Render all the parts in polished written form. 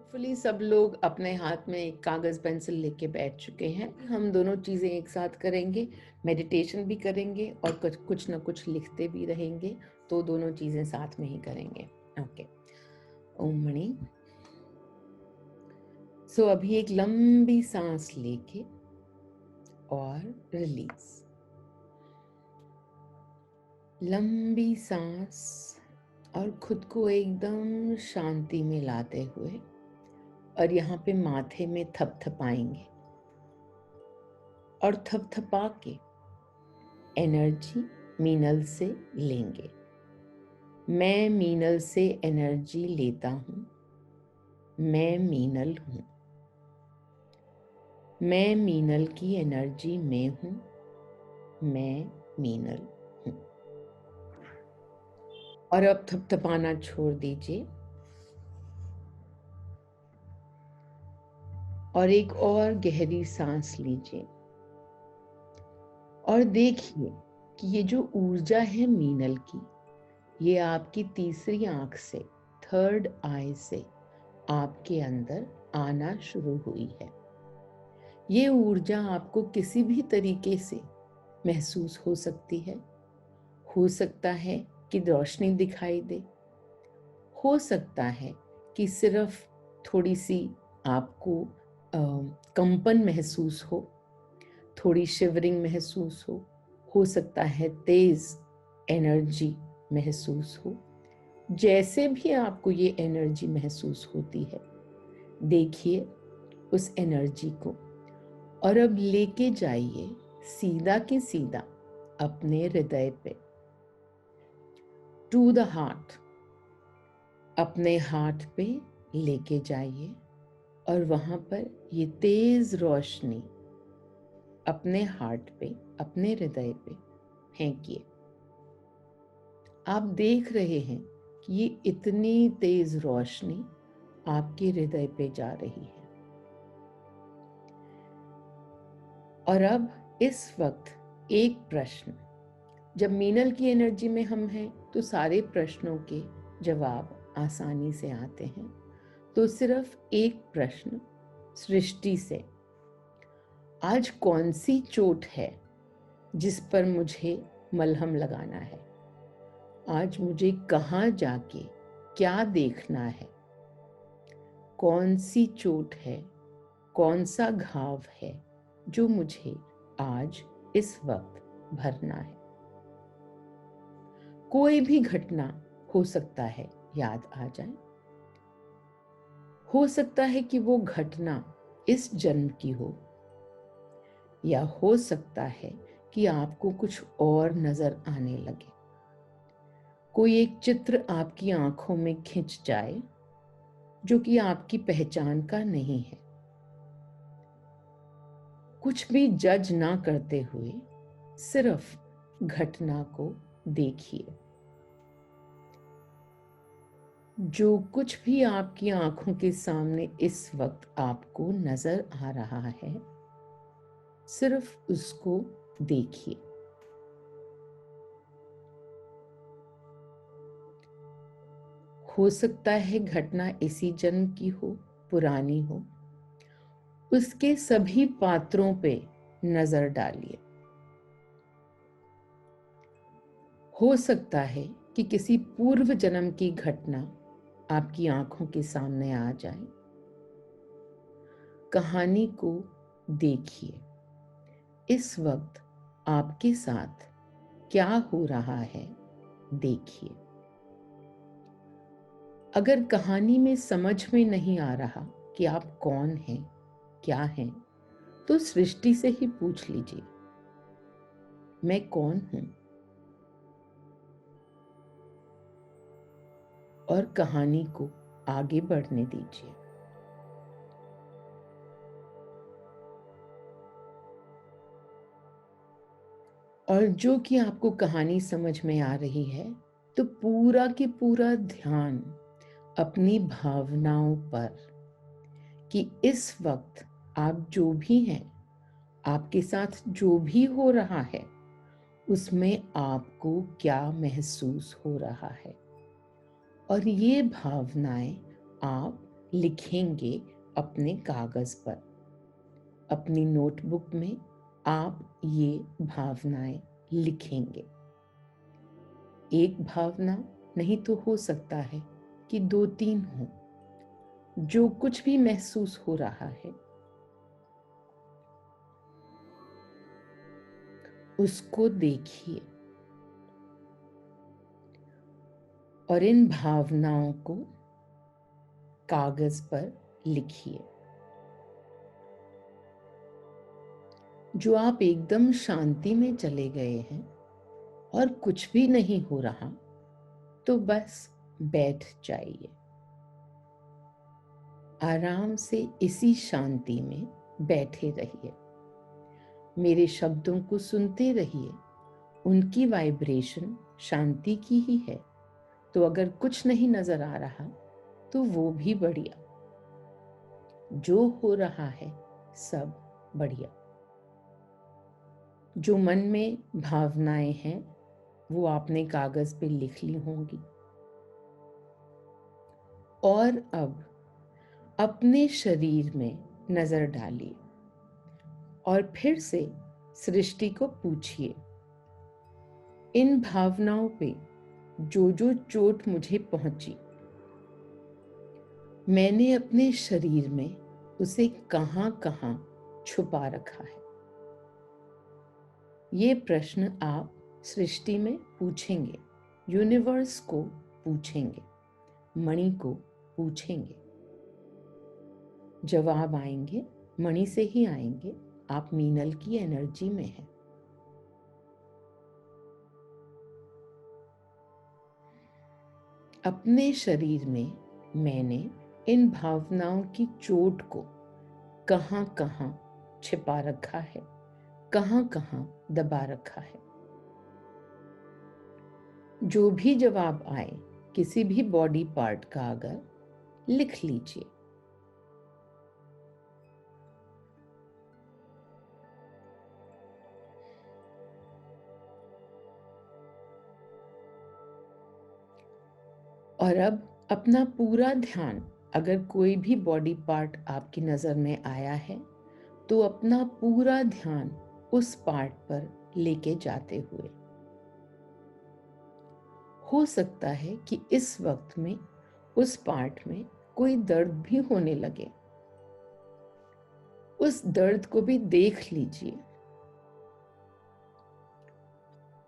Hopefully सब लोग अपने हाथ में एक कागज़ पेंसिल लेके बैठ चुके हैं। हम दोनों चीज़ें एक साथ करेंगे, मेडिटेशन भी करेंगे और कुछ ना कुछ लिखते भी रहेंगे, तो दोनों चीज़ें साथ में ही करेंगे। ओके। ओम मणि। सो अभी एक लंबी सांस लेके और रिलीज। लंबी सांस और खुद को एकदम शांति में लाते हुए और यहाँ पे माथे में थपथपाएंगे और थपथपा के एनर्जी मीनल से लेंगे। मैं मीनल से एनर्जी लेता हूँ। मैं मीनल हूँ। मैं मीनल की एनर्जी में हूँ। मैं मीनल हूँ। और अब थपथपाना छोड़ दीजिए और एक और गहरी सांस लीजिए और देखिए कि ये जो ऊर्जा है मीनल की, ये आपकी तीसरी आंख से, थर्ड आई से आपके अंदर आना शुरू हुई है। ये ऊर्जा आपको किसी भी तरीके से महसूस हो सकती है। हो सकता है कि रोशनी दिखाई दे, हो सकता है कि सिर्फ थोड़ी सी आपको कंपन महसूस हो, थोड़ी शिवरिंग महसूस हो सकता है तेज एनर्जी महसूस हो। जैसे भी आपको ये एनर्जी महसूस होती है, देखिए उस एनर्जी को और अब लेके जाइए सीधा के सीधा अपने हृदय पे, टू द हार्ट। अपने हार्ट पे लेके जाइए और वहां पर ये तेज रोशनी अपने हार्ट पे, अपने हृदय पे फेंकिए। आप देख रहे हैं कि ये इतनी तेज रोशनी आपके हृदय पे जा रही है। और अब इस वक्त एक प्रश्न, जब मीनल की एनर्जी में हम हैं तो सारे प्रश्नों के जवाब आसानी से आते हैं। तो सिर्फ एक प्रश्न सृष्टि से, आज कौन सी चोट है जिस पर मुझे मलहम लगाना है? आज मुझे कहाँ जाके क्या देखना है? कौन सी चोट है, कौन सा घाव है जो मुझे आज इस वक्त भरना है? कोई भी घटना हो सकता है याद आ जाए। हो सकता है कि वो घटना इस जन्म की हो, या हो सकता है कि आपको कुछ और नजर आने लगे। कोई एक चित्र आपकी आंखों में खिंच जाए जो कि आपकी पहचान का नहीं है। कुछ भी जज ना करते हुए सिर्फ घटना को देखिए। जो कुछ भी आपकी आंखों के सामने इस वक्त आपको नजर आ रहा है, सिर्फ उसको देखिए। हो सकता है घटना इसी जन्म की हो, पुरानी हो। उसके सभी पात्रों पे नजर डालिए। हो सकता है कि किसी पूर्व जन्म की घटना आपकी आंखों के सामने आ जाए। कहानी को देखिए। इस वक्त आपके साथ क्या हो रहा है देखिए। अगर कहानी में समझ में नहीं आ रहा कि आप कौन हैं, क्या हैं, तो सृष्टि से ही पूछ लीजिए, मैं कौन हूं? और कहानी को आगे बढ़ने दीजिए। और जो कि आपको कहानी समझ में आ रही है, तो पूरा की पूरा ध्यान अपनी भावनाओं पर, कि इस वक्त आप जो भी हैं, आपके साथ जो भी हो रहा है, उसमें आपको क्या महसूस हो रहा है। और ये भावनाएं आप लिखेंगे अपने कागज पर। अपनी नोटबुक में आप ये भावनाएं लिखेंगे। एक भावना नहीं तो हो सकता है कि 2-3 हो। जो कुछ भी महसूस हो रहा है उसको देखिए और इन भावनाओं को कागज पर लिखिए। जो आप एकदम शांति में चले गए हैं और कुछ भी नहीं हो रहा, तो बस बैठ जाइए। आराम से इसी शांति में बैठे रहिए। मेरे शब्दों को सुनते रहिए। उनकी वाइब्रेशन शांति की ही है। तो अगर कुछ नहीं नजर आ रहा तो वो भी बढ़िया। जो हो रहा है सब बढ़िया। जो मन में भावनाएं हैं वो आपने कागज पे लिख ली होंगी। और अब अपने शरीर में नजर डालिए और फिर से सृष्टि को पूछिए, इन भावनाओं पे जो जो चोट मुझे पहुंची, मैंने अपने शरीर में उसे कहां कहां छुपा रखा है। ये प्रश्न आप सृष्टि में पूछेंगे, यूनिवर्स को पूछेंगे, मणि को पूछेंगे। जवाब आएंगे मणि से ही आएंगे। आप मीनल की एनर्जी में हैं। अपने शरीर में मैंने इन भावनाओं की चोट को कहां कहां छिपा रखा है, कहां कहां दबा रखा है। जो भी जवाब आए किसी भी बॉडी पार्ट का अगर, लिख लीजिए। और अब अपना पूरा ध्यान, अगर कोई भी बॉडी पार्ट आपकी नजर में आया है तो अपना पूरा ध्यान उस पार्ट पर लेके जाते हुए, हो सकता है कि इस वक्त में उस पार्ट में कोई दर्द भी होने लगे। उस दर्द को भी देख लीजिए।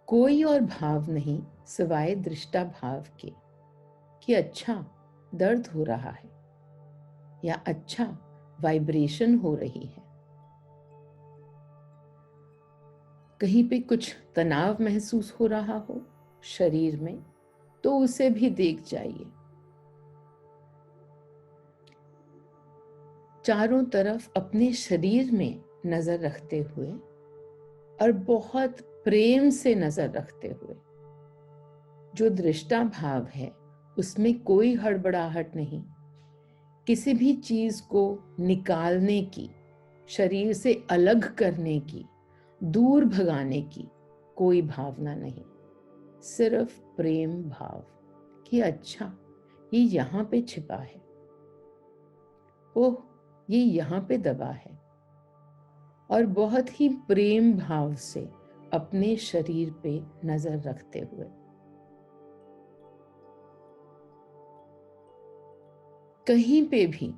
कोई और भाव नहीं सिवाय दृष्टा भाव के कि अच्छा दर्द हो रहा है या अच्छा वाइब्रेशन हो रही है। कहीं पे कुछ तनाव महसूस हो रहा हो शरीर में तो उसे भी देख जाइए। चारों तरफ अपने शरीर में नजर रखते हुए और बहुत प्रेम से नजर रखते हुए, जो दृष्टा भाव है उसमें कोई हड़बड़ाहट नहीं। किसी भी चीज को निकालने की, शरीर से अलग करने की, दूर भगाने की कोई भावना नहीं। सिर्फ प्रेम भाव कि अच्छा ये यहाँ पे छिपा है, ओह ये यहाँ पे दबा है। और बहुत ही प्रेम भाव से अपने शरीर पे नजर रखते हुए कहीं पे भी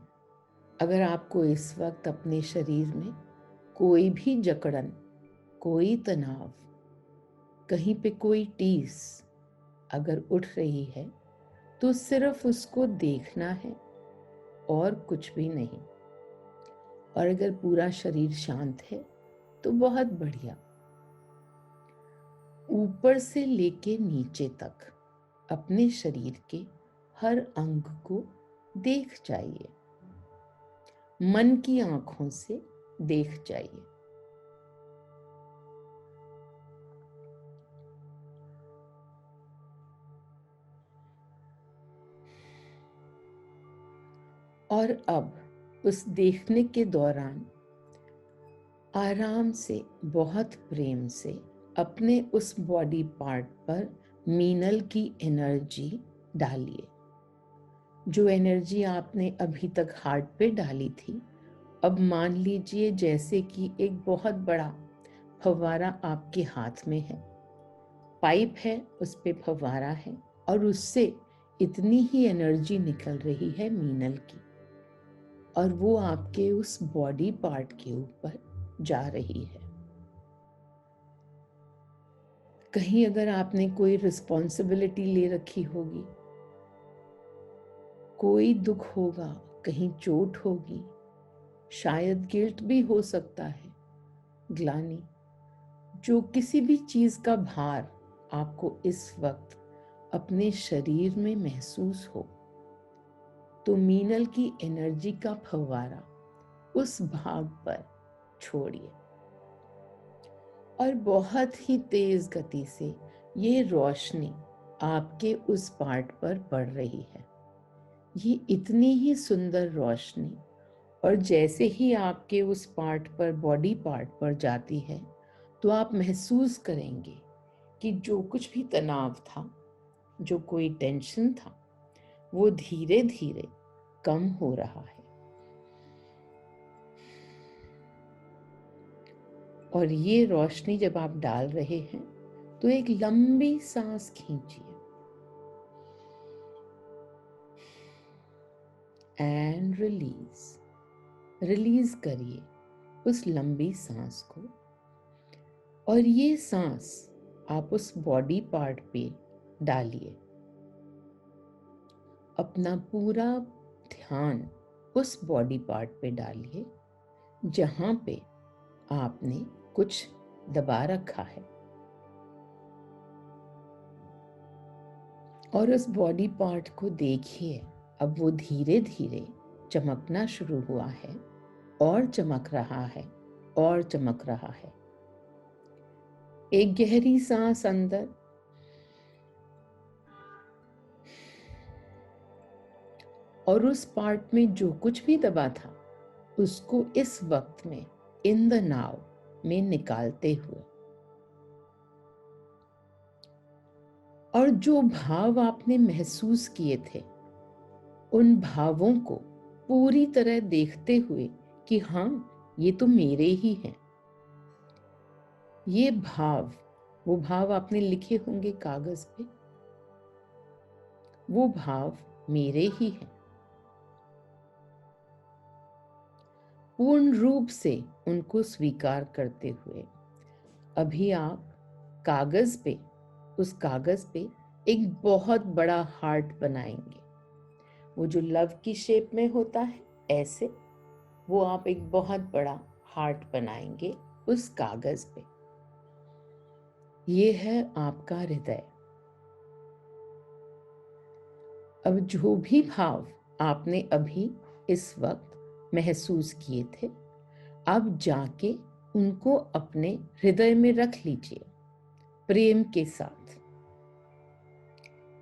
अगर आपको इस वक्त अपने शरीर में कोई भी जकड़न, कोई तनाव, कहीं पे कोई टीस अगर उठ रही है तो सिर्फ उसको देखना है और कुछ भी नहीं। और अगर पूरा शरीर शांत है तो बहुत बढ़िया। ऊपर से लेके नीचे तक अपने शरीर के हर अंग को देख जाइए। मन की आंखों से देख जाइए। और अब उस देखने के दौरान आराम से, बहुत प्रेम से अपने उस बॉडी पार्ट पर मीनल की एनर्जी डालिए। जो एनर्जी आपने अभी तक हार्ट पे डाली थी, अब मान लीजिए जैसे कि एक बहुत बड़ा फव्वारा आपके हाथ में है, पाइप है, उस पे फव्वारा है और उससे इतनी ही एनर्जी निकल रही है मीनल की, और वो आपके उस बॉडी पार्ट के ऊपर जा रही है। कहीं अगर आपने कोई रिस्पॉन्सिबिलिटी ले रखी होगी, कोई दुख होगा, कहीं चोट होगी, शायद गिल्ट भी हो सकता है, ग्लानि, जो किसी भी चीज का भार आपको इस वक्त अपने शरीर में महसूस हो, तो मीनल की एनर्जी का फव्वारा उस भाग पर छोड़िए और बहुत ही तेज गति से ये रोशनी आपके उस पार्ट पर पड़ रही है। ये इतनी ही सुंदर रोशनी, और जैसे ही आपके उस पार्ट पर, बॉडी पार्ट पर जाती है, तो आप महसूस करेंगे कि जो कुछ भी तनाव था, जो कोई टेंशन था, वो धीरे धीरे कम हो रहा है। और ये रोशनी जब आप डाल रहे हैं तो एक लंबी सांस खींचिए एंड रिलीज करिए उस लंबी सांस को। और ये सांस आप उस बॉडी पार्ट पे डालिए। अपना पूरा ध्यान उस बॉडी पार्ट पे डालिए जहां पे आपने कुछ दबा रखा है, और उस बॉडी पार्ट को देखिए। अब वो धीरे धीरे चमकना शुरू हुआ है, और चमक रहा है, और चमक रहा है। एक गहरी सांस अंदर, और उस पार्ट में जो कुछ भी दबा था उसको इस वक्त में इन द नाउ में निकालते हुए, और जो भाव आपने महसूस किए थे उन भावों को पूरी तरह देखते हुए कि हाँ, ये तो मेरे ही हैं। ये भाव, वो भाव आपने लिखे होंगे कागज पे, वो भाव मेरे ही हैं। पूर्ण रूप से उनको स्वीकार करते हुए अभी आप कागज पे, उस कागज पे एक बहुत बड़ा हार्ट बनाएंगे। वो जो लव की शेप में होता है, ऐसे वो आप एक बहुत बड़ा हार्ट बनाएंगे उस कागज पे। ये है आपका हृदय। अब जो भी भाव आपने अभी इस वक्त महसूस किए थे, अब जाके उनको अपने हृदय में रख लीजिए प्रेम के साथ।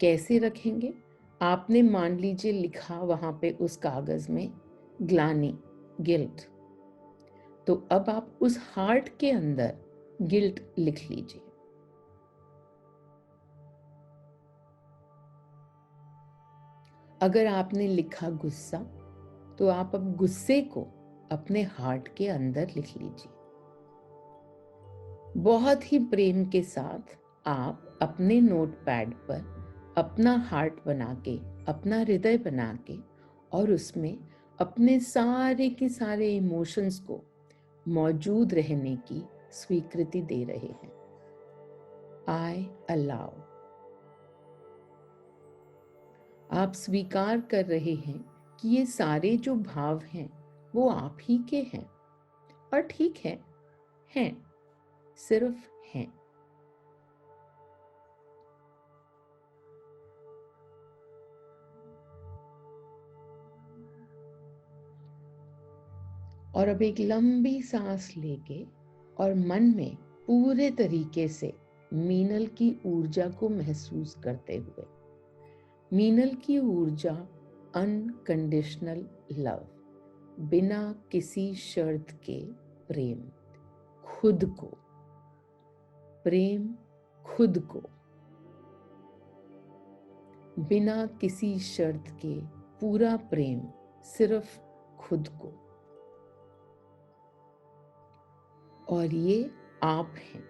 कैसे रखेंगे? आपने मान लीजिए लिखा वहां पे उस कागज में ग्लानि, गिल्ट, तो अब आप उस हार्ट के अंदर गिल्ट लिख लीजिए। अगर आपने लिखा गुस्सा, तो आप अब गुस्से को अपने हार्ट के अंदर लिख लीजिए। बहुत ही प्रेम के साथ आप अपने नोटपैड पर अपना हार्ट बना के, अपना हृदय बना के, और उसमें अपने सारे के सारे इमोशंस को मौजूद रहने की स्वीकृति दे रहे हैं। आई अलाउ। आप स्वीकार कर रहे हैं कि ये सारे जो भाव हैं वो आप ही के हैं, और ठीक है, हैं, सिर्फ हैं। और अब एक लंबी सांस लेके और मन में पूरे तरीके से मीनल की ऊर्जा को महसूस करते हुए, मीनल की ऊर्जा अनकंडीशनल लव, बिना किसी शर्त के प्रेम, खुद को प्रेम, खुद को बिना किसी शर्त के पूरा प्रेम सिर्फ खुद को। और ये आप हैं।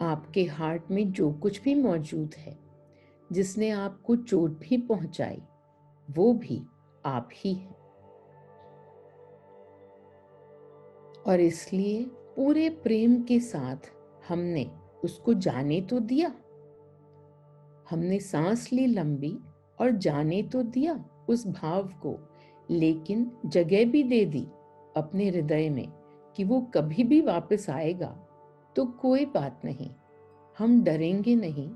आपके हार्ट में जो कुछ भी मौजूद है, जिसने आपको चोट भी पहुंचाई, वो भी आप ही हैं। और इसलिए पूरे प्रेम के साथ हमने उसको जाने तो दिया, हमने सांस ली लंबी और जाने तो दिया उस भाव को, लेकिन जगह भी दे दी अपने हृदय में कि वो कभी भी वापस आएगा तो कोई बात नहीं, हम डरेंगे नहीं,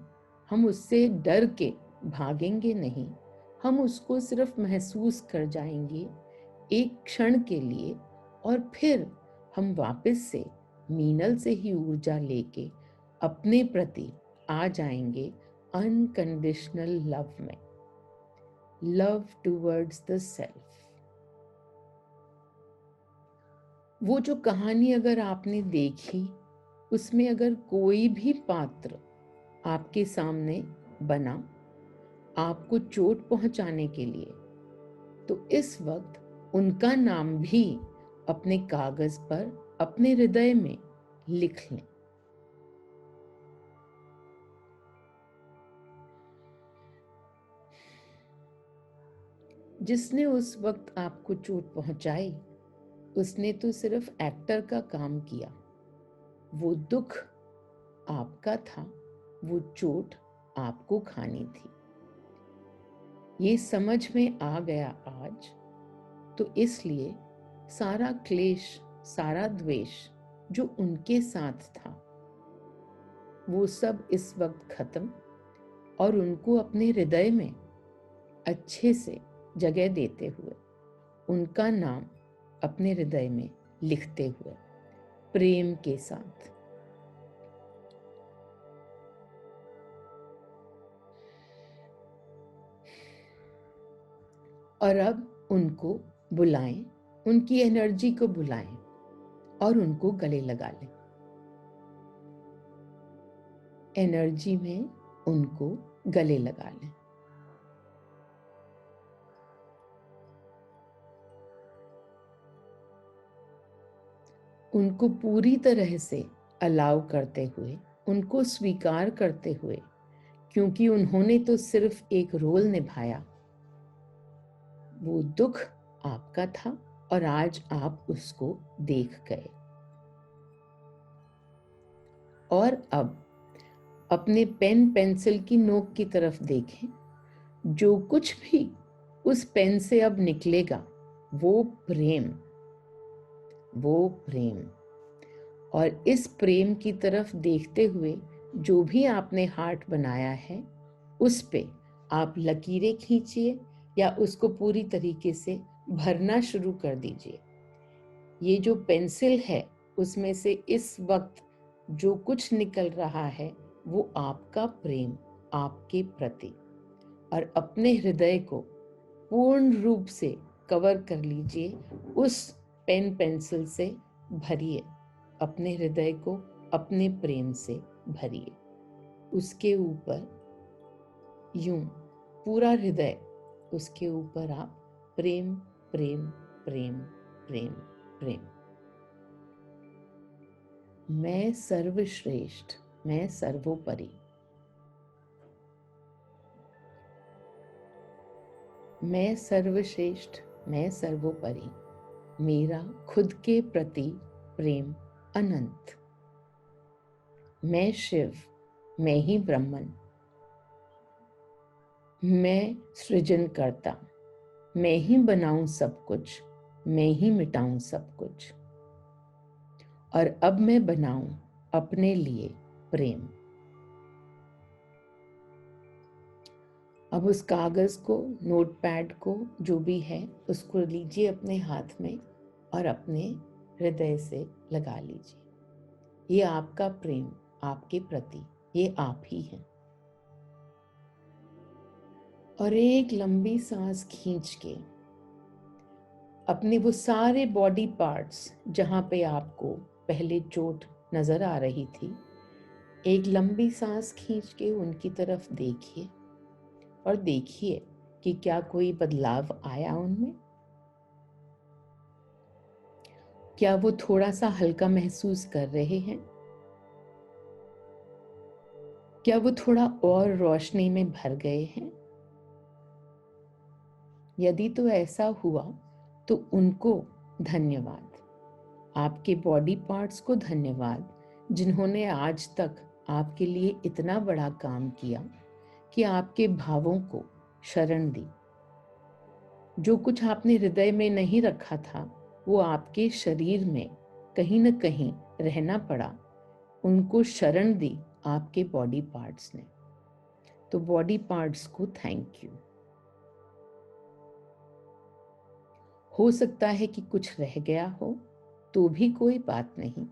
हम उससे डर के भागेंगे नहीं, हम उसको सिर्फ महसूस कर जाएंगे एक क्षण के लिए, और फिर हम वापस से मीनल से ही ऊर्जा लेके अपने प्रति आ जाएंगे अनकंडीशनल लव में, लव टूवर्ड्स द सेल्फ। वो जो कहानी अगर आपने देखी, उसमें अगर कोई भी पात्र आपके सामने बना आपको चोट पहुंचाने के लिए, तो इस वक्त उनका नाम भी अपने कागज पर, अपने हृदय में लिख लें। जिसने उस वक्त आपको चोट पहुंचाई, उसने तो सिर्फ एक्टर का काम किया। वो दुख आपका था, वो चोट आपको खानी थी। ये समझ में आ गया आज, तो इसलिए सारा क्लेश, सारा द्वेष जो उनके साथ था, वो सब इस वक्त खत्म, और उनको अपने हृदय में अच्छे से जगह देते हुए, उनका नाम अपने हृदय में लिखते हुए प्रेम के साथ। और अब उनको बुलाएं, उनकी एनर्जी को बुलाएं और उनको गले लगा लें। एनर्जी में उनको गले लगा लें। उनको पूरी तरह से अलाउ करते हुए, उनको स्वीकार करते हुए, क्योंकि उन्होंने तो सिर्फ एक रोल निभाया। वो दुख आपका था और आज आप उसको देख गए। और अब अपने पेन पेंसिल की नोक की तरफ देखें। जो कुछ भी उस पेन से अब निकलेगा, वो प्रेम, वो प्रेम। और इस प्रेम की तरफ देखते हुए जो भी आपने हार्ट बनाया है, उस पे आप लकीरें खींचिए या उसको पूरी तरीके से भरना शुरू कर दीजिए। ये जो पेंसिल है, उसमें से इस वक्त जो कुछ निकल रहा है, वो आपका प्रेम आपके प्रति। और अपने हृदय को पूर्ण रूप से कवर कर लीजिए, उस पेन पेंसिल से भरिए, अपने हृदय को अपने प्रेम से भरिए। उसके ऊपर यूं पूरा हृदय, उसके ऊपर आप प्रेम प्रेम प्रेम प्रेम प्रेम। मैं सर्वश्रेष्ठ, मैं सर्वोपरि। मैं सर्वश्रेष्ठ, मैं सर्वोपरि। मेरा खुद के प्रति प्रेम अनंत। मैं शिव, मैं ही ब्रह्मन। मैं सृजन करता, मैं ही बनाऊं सब कुछ, मैं ही मिटाऊं सब कुछ। और अब मैं बनाऊं अपने लिए प्रेम। अब उस कागज को, नोटपैड को, जो भी है, उसको लीजिए अपने हाथ में और अपने हृदय से लगा लीजिए। ये आपका प्रेम आपके प्रति, ये आप ही हैं। और एक लंबी सांस खींच के अपने वो सारे बॉडी पार्ट्स जहाँ पे आपको पहले चोट नजर आ रही थी, एक लंबी सांस खींच के उनकी तरफ देखिए और देखिए कि क्या कोई बदलाव आया उनमें? क्या वो थोड़ा सा हल्का महसूस कर रहे हैं? क्या वो थोड़ा और रोशनी में भर गए हैं? यदि तो ऐसा हुआ तो उनको धन्यवाद, आपके बॉडी पार्ट्स को धन्यवाद, जिन्होंने आज तक आपके लिए इतना बड़ा काम किया कि आपके भावों को शरण दी। जो कुछ आपने हृदय में नहीं रखा था वो आपके शरीर में कहीं न कहीं रहना पड़ा, उनको शरण दी आपके बॉडी पार्ट्स ने। तो बॉडी पार्ट्स को थैंक यू। हो सकता है कि कुछ रह गया हो तो भी कोई बात नहीं,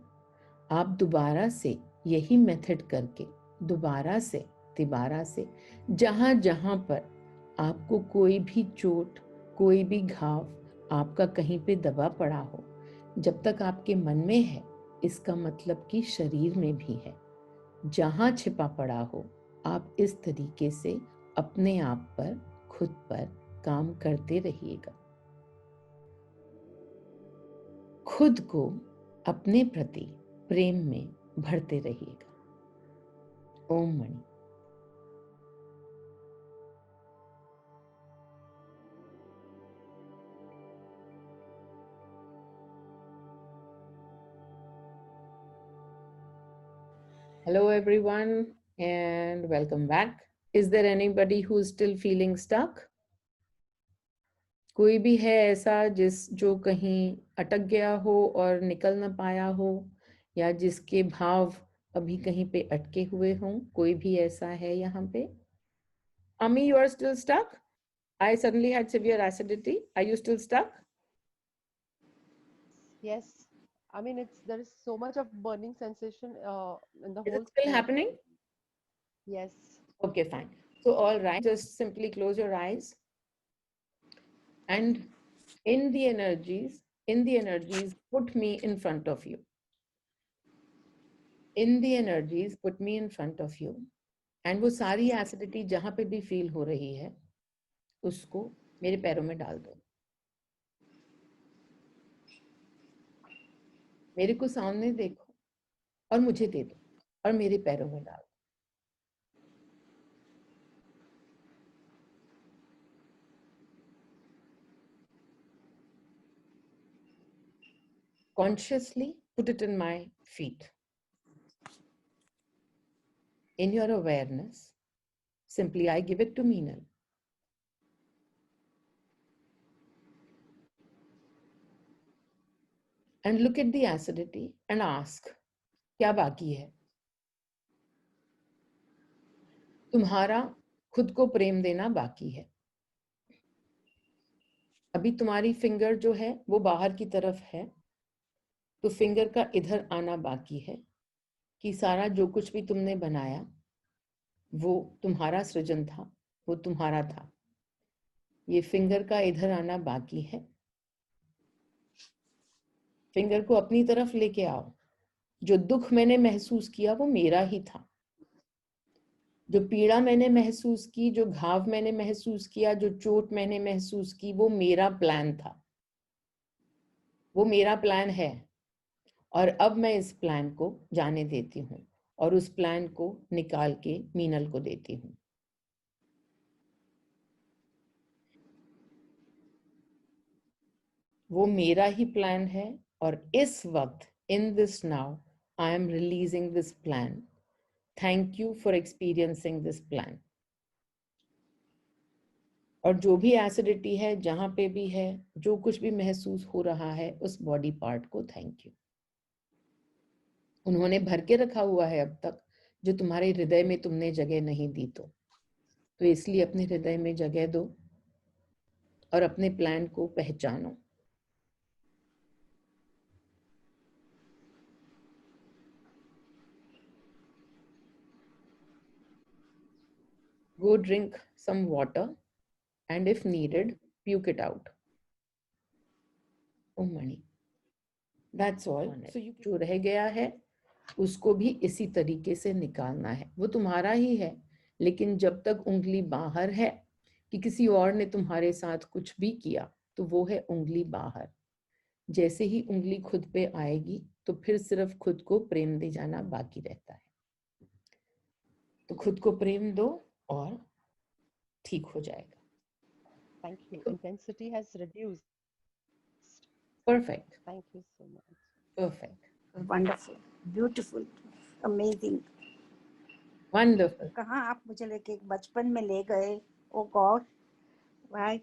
आप दोबारा से यही मेथड करके दोबारा से तिबारा से जहाँ जहाँ पर आपको कोई भी चोट, कोई भी घाव आपका कहीं पे दबा पड़ा हो, जब तक आपके मन में है इसका मतलब कि शरीर में भी है, जहाँ छिपा पड़ा हो आप इस तरीके से अपने आप पर, खुद पर काम करते रहिएगा। खुद को अपने प्रति प्रेम में भरते रहिएगा। ओम मणि। Hello everyone and welcome back. Is there anybody who is still feeling stuck? कोई भी है ऐसा जो कहीं अटक गया हो और निकल ना पाया हो, या जिसके भाव अभी कहीं पे अटके हुए हों? कोई भी ऐसा है यहाँ पे? Ami, you are still stuck? I suddenly had severe acidity. Are you still stuck? Yes, I mean there is so much of burning sensation in the Is it whole still throat. happening? Yes, Okay, fine. So all right, just simply close your eyes, and in the energies, put me in front of you. In the energies, put me in front of you. And वो सारी acidity जहां पे भी feel हो रही है उसको मेरे पैरों में डाल दो, मेरे को सामने देखो और मुझे दे दो और मेरे पैरों में डाल दो। Consciously put it in my feet. In your awareness, simply I give it to Meenal. And look at the acidity and ask, क्या बाकी है? तुम्हारा खुद को प्रेम देना बाकी है। अभी तुम्हारी फिंगर जो है वो बाहर की तरफ है, तो फिंगर का इधर आना बाकी है कि सारा जो कुछ भी तुमने बनाया वो तुम्हारा सृजन था, वो तुम्हारा था। ये फिंगर का इधर आना बाकी है। फिंगर को अपनी तरफ लेके आओ। जो दुख मैंने महसूस किया वो मेरा ही था। जो पीड़ा मैंने महसूस की, जो घाव मैंने महसूस किया, जो चोट मैंने महसूस की, वो मेरा प्लान था, वो मेरा प्लान है। और अब मैं इस प्लान को जाने देती हूँ और उस प्लान को निकाल के मीनल को देती हूँ। वो मेरा ही प्लान है और इस वक्त in this now I am releasing this plan. Thank you for experiencing this plan. और जो भी एसिडिटी है, जहां पे भी है, जो कुछ भी महसूस हो रहा है, उस बॉडी पार्ट को थैंक यू। उन्होंने भर के रखा हुआ है अब तक, जो तुम्हारे हृदय में तुमने जगह नहीं दी, तो इसलिए अपने हृदय में जगह दो और अपने प्लान को पहचानो। Go drink some water and if needed, puke it out. Oh money. That's all. So जो रह गया है उसको भी इसी तरीके से निकालना है। वो तुम्हारा ही है, लेकिन जब तक उंगली बाहर है कि किसी और ने तुम्हारे साथ कुछ भी किया, तो वो है उंगली बाहर। जैसे ही उंगली खुद पे आएगी तो फिर सिर्फ खुद को प्रेम दे जाना बाकी रहता है। तो खुद को प्रेम दो और ठीक हो जाएगा। Thank you. Intensity has reduced. Perfect, Thank you so much. Perfect, wonderful, beautiful, amazing. Wonderful. कहाँ आप मुझे लेके बचपन में ले गए। ओ गॉड, वाह।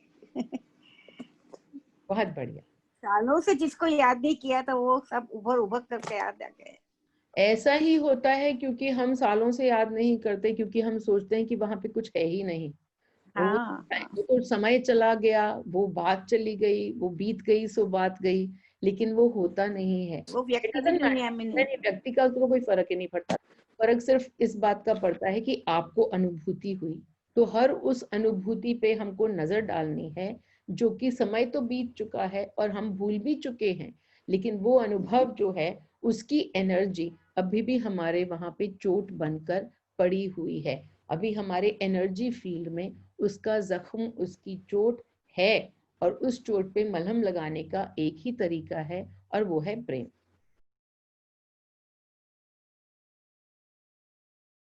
बहुत बढ़िया। सालों से जिसको याद नहीं किया था वो सब उभर उभर करके याद आ गए। ऐसा ही होता है क्योंकि हम सालों से याद नहीं करते, क्योंकि हम सोचते हैं कि वहां पे कुछ है ही नहीं। वो हाँ, हाँ। वो तो समय चला गया, वो बात चली गई, वो बीत गई सो बात गई, लेकिन वो होता नहीं है। वो व्यक्ति It भी doesn't दुनिया matter। में नहीं। नहीं, व्यक्ति का तो कोई फर्क ही नहीं पड़ता। फर्क सिर्फ इस बात का पड़ता है कि आपको अनुभूति हुई, तो हर उस अनुभूति पे हमको नजर डालनी है, जो कि समय तो बीत चुका है और हम भूल भी चुके हैं, लेकिन वो अनुभव जो है उसकी एनर्जी अभी भी हमारे वहां पे चोट बनकर पड़ी हुई है। अभी हमारे एनर्जी फील्ड में उसका जख्म, उसकी चोट है, और उस चोट पे मलहम लगाने का एक ही तरीका है, और वो है प्रेम।